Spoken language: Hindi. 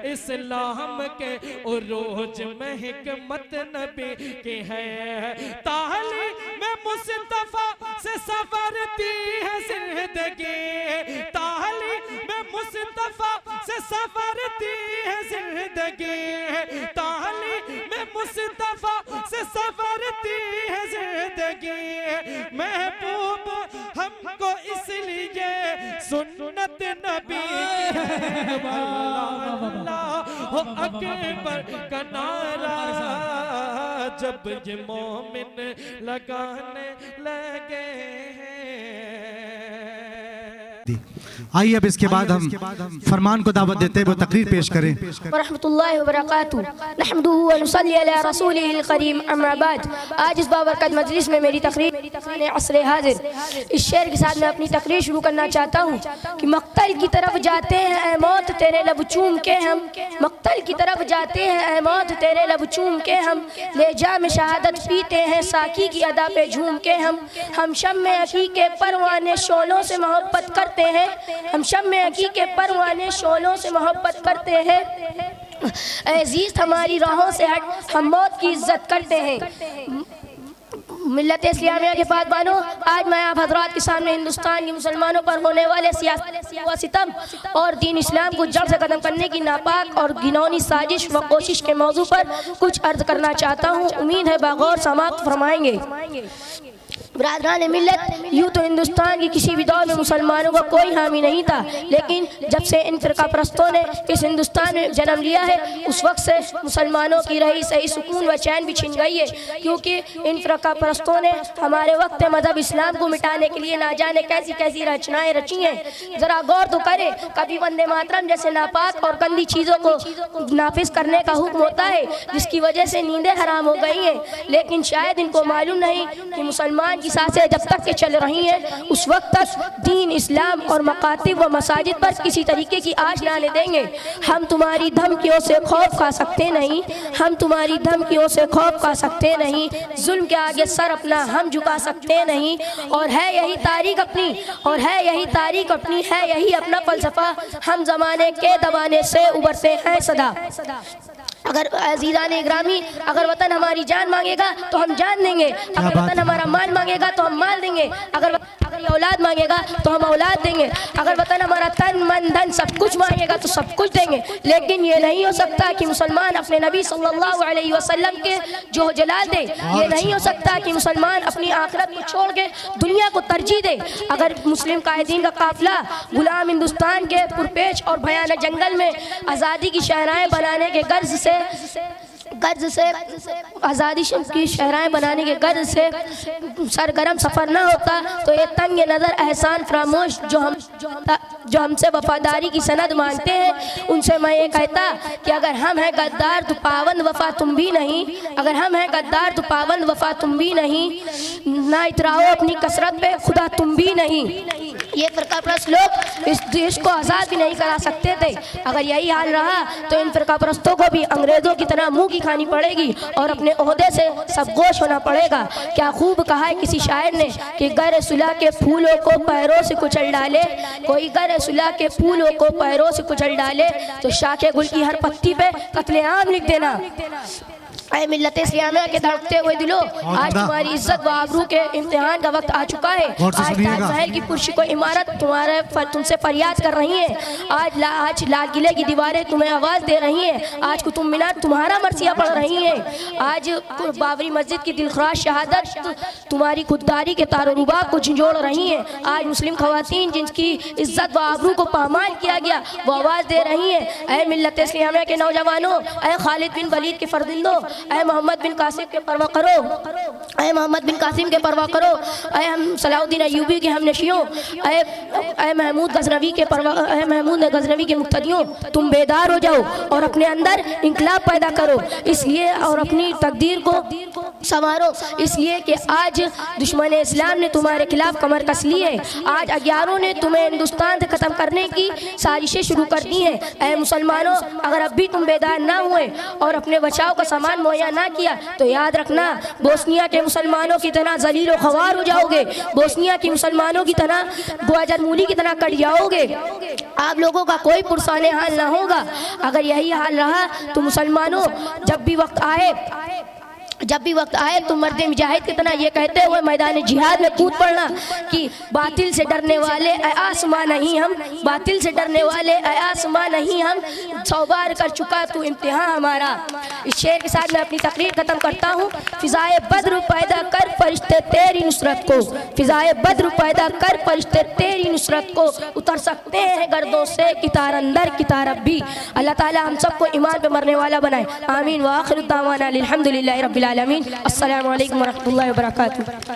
इस्लाम के उरूज में हिकमत नबी की है। तालीम मुस्तफा से सफरती है जिंदगी, तालीम मुस्तफा से सफरती है जिंदगी, तालीम मुस्तफा से सफरती है जिंदगी। महबूब हमको इसलिए सुन्नत नबी अल्लाह अकबर का नारा जब ये मोमिन लगाने लगे हैं। आइए अब इसके बाद हम फरमान को दावत देते हैं वो तकरीर पेश करें। वरहमतुल्लाहि वबरकातुहू नहमदुहु व नुसल्ली अला रसूलिहिल करीम अम्मा बाद। आज इस बाबरकत मजलिस में मेरी तकरीर असरे हाजिर इस शेर के साथ मैं अपनी तकरीर शुरू करना चाहता हूँ कि मक्तल की तरफ जाते हैं ऐ मौत तेरे लब चूम के हम, मक्तल की तरफ जाते हैं ऐ मौत तेरे लब चूम के हम, ले जा में शहादत पीते हैं साकी की अदा पे झूम के हम शम्मे अकी के परवाने शोलों से मोहब्बत करते हैं, हम शम्मे अकी के परवाने शोलों से मोहब्बत करते हैं। अजीज हमारी राहों से हट हम मौत की इज्जत करते हैं। मिल्लत इस्लामिया के बानो, आज मैं आप हजरात के सामने हिंदुस्तान के मुसलमानों पर होने वाले सितम और दीन इस्लाम को जड़ से खत्म करने की नापाक और घिनौनी साजिश व कोशिश के मौजू पर कुछ अर्ज करना चाहता हूँ। उम्मीद है बागौर समाप्त फरमाएंगे। बरादरान मिल्लत, यूँ तो हिंदुस्तान की किसी भी दौर में मुसलमानों का कोई हामी नहीं था, लेकिन जब से इन फिरका परस्तों ने इस हिंदुस्तान में जन्म लिया है उस वक्त से मुसलमानों की रही सही सुकून व चैन भी छिन गई है, क्योंकि इन फिरका परस्तों ने हमारे वक्त मज़हब इस्लाम को मिटाने के लिए ना जाने कैसी कैसी रचनाएँ रची हैं। ज़रा गौर तो करे, कभी वंदे मातरम जैसे नापाक और गंदी चीज़ों को नाफिज करने का हुक्म होता है जिसकी वजह से नींदें हराम हो गई हैं, लेकिन शायद इनको मालूम नहीं कि मुसलमान की सांसें जब तक के चल रही हैं उस वक्त तक दीन इस्लाम और मकातिब व मसाजिद पर किसी तरीके की आँच ना आने देंगे। हम तुम्हारी धमकियों से खौफ खा सकते नहीं, हम तुम्हारी धमकियों से खौफ खा सकते नहीं, जुल्म के आगे सर अपना हम झुका सकते नहीं। और है यही तारीख अपनी, और है यही तारीख अपनी, है यही अपना फलसफा, हम ज़माने के दबाने से उबरते हैं सदा। अगर अज़ीज़ान इकरामी, अगर वतन हमारी जान मांगेगा तो हम जान देंगे, अगर वतन हमारा माल मांगेगा तो हम माल देंगे, अगर औलाद मांगेगा तो हम औलाद देंगे, अगर वतन हमारा तन मन धन सब कुछ मांगेगा तो सब कुछ देंगे। लेकिन ये नहीं हो सकता कि मुसलमान अपने नबी सल्लल्लाहु अलैहि वसल्लम के जो जलाल दे, ये नहीं हो सकता कि मुसलमान अपनी आखिरत को छोड़ के दुनिया को तरजीह दे। अगर मुस्लिम कायदीन का काफिला गुलाम हिंदुस्तान के पुरपेच और भयानक जंगल में आज़ादी की शहनाएं बनाने के गर्ज से आज़ादी की शहराएं बनाने के गर्ज से सरगर्म सफ़र न होता तो ये तंग नज़र एहसान फरामोश जो हमसे वफादारी की सनद मांगते हैं उनसे मैं ये कहता कि अगर हम हैं गद्दार तो पाबंद वफा तुम भी नहीं, अगर हम हैं गद्दार तो पाबंद वफा तुम भी नहीं, ना इतराओ अपनी कसरत पे खुदा तुम भी नहीं। ये फ़िरकापरस्त लोग इस देश को आज़ाद भी नहीं करा सकते थे। अगर यही हाल रहा तो इन फ़िरकापरस्तों को भी अंग्रेज़ों की तरह मुँह की खानी पड़ेगी और अपने ओहदे से सब गोश होना पड़ेगा। क्या खूब कहा है किसी शायर ने कि गर सुलह के फूलों को पैरों से कुचल डाले, कोई गर सुलह के फूलों को पैरों से कुचल डाले तो शाखे गुल की हर पत्ती पे कत्लेआम लिख देना। ऐ मिल्लत इस्लामिया के धड़कते हुए दिलो, आज तुम्हारी इज्जत व आबरू के इम्तिहान का वक्त आ चुका है। आज ताजमहल की पुरशी को इमारत तुमसे फरियाद कर रही है, आज लाल किले की दीवारें तुम्हें आवाज़ दे रही हैं, आज कुतुब मीनार तुम्हारा मरसिया पढ़ रही हैं, आज बाबरी मस्जिद की दिलखराश शहादत तुम्हारी खुददारी के तारुबाब को झंझोड़ रही हैं, आज मुस्लिम खवातीन जिनकी इज्जत व आबरू को पामाल किया गया वो आवाज़ दे रही हैं। ऐ मिल्लत इस्लामिया के नौजवानों, ऐ खालिद बिन वलीद के फर्जिंदों, ऐ मोहम्मद बिन कासिम के परवाह करो, ऐ मोहम्मद बिन कासिम के परवाह करो, ऐ हम सलाउद्दीन अय्यूबी के हमनशियों, ऐ महमूद गजनवी के परवाह, ऐ महमूद गजनवी के मुक्तदियों, तुम बेदार हो जाओ और अपने अंदर इंकलाब पैदा करो, इसलिए और अपनी तकदीर को संवारो, इसलिए कि आज दुश्मन इस्लाम ने तुम्हारे खिलाफ कमर कस ली है। आज अगियारों ने तुम्हें हिंदुस्तान से ख़त्म करने की साजिशें शुरू कर दी हैं। ऐ मुसलमानों, अगर अब भी तुम बेदार ना हुए और अपने बचाव का सामान मुहैया ना किया तो याद रखना बोस्निया के मुसलमानों की तरह जलील व ख्वार हो जाओगे, बोस्निया की मुसलमानों की तरह बुआजर मूली की तरह कट जाओगे। आप लोगों का कोई पुरसाने हाल ना होगा। अगर यही हाल रहा तो मुसलमानों जब भी वक्त आए तो मर्द मुजाहिद की तरह ये कहते हुए मैदान जिहाद में कूद पड़ना कि बातिल से डरने वाले आसमां नहीं हम, बातिल से डरने वाले आसमां नहीं हम, 100 बार कर चुका तू इम्तिहान हमारा। इस शेर के साथ मैं अपनी तकरीर खत्म करता हूँ। फिजाए बद्र पैदा कर फरिश्ते तेरी नुसरत को, फिजाए बद्र पैदा कर फरिश्ते तेरी नुसरत को, उतर सकते हैं गर्दों से कितार अंदर कितार अब भी। अल्लाह ताला हम सबको ईमान पे मरने वाला बनाए। आमीन व आखिर दावाना अल्हम्दुलिल्लाहि रब्बिल आलमीन। अस्सलामु अलैकुम व रहमतुल्लाहि व बरकातुहू।